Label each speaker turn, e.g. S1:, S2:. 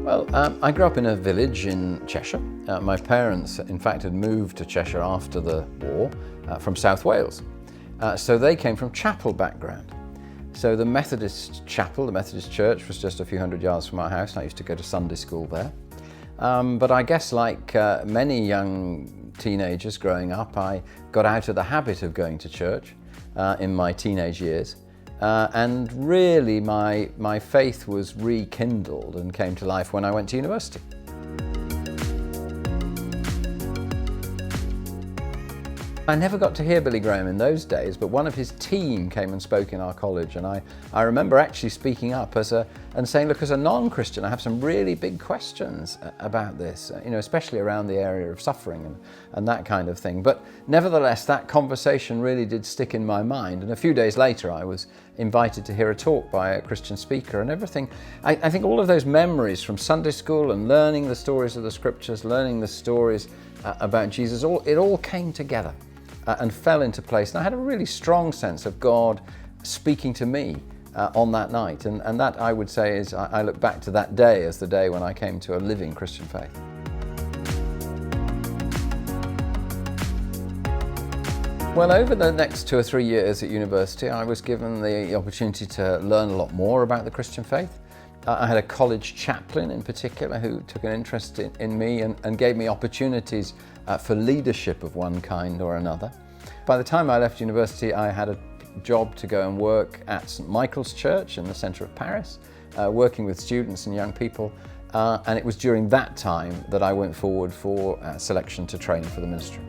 S1: I grew up in a village in Cheshire. My parents, in fact, had moved to Cheshire after the war from South Wales. So they came from chapel background. So the Methodist chapel, the Methodist church, was just a few hundred yards from our house, and I used to go to Sunday school there. But I guess like many young teenagers growing up, I got out of the habit of going to church in my teenage years. And really my faith was rekindled and came to life when I went to university. I never got to hear Billy Graham in those days, but one of his team came and spoke in our college, and I remember actually speaking up and saying, look, as a non-Christian, I have some really big questions about this, especially around the area of suffering and that kind of thing. But nevertheless, that conversation really did stick in my mind, and a few days later I was invited to hear a talk by a Christian speaker and everything. I think all of those memories from Sunday school and learning the stories of the scriptures, learning the stories about Jesus, it all came together and fell into place. And I had a really strong sense of God speaking to me on that night. And that, I would say, is I look back to that day as the day when I came to a living Christian faith. Well, over the next 2 or 3 years at university, I was given the opportunity to learn a lot more about the Christian faith. I had a college chaplain in particular who took an interest in me and gave me opportunities for leadership of one kind or another. By the time I left university, I had a job to go and work at St. Michael's Church in the centre of Paris, working with students and young people. And it was during that time that I went forward for selection to train for the ministry.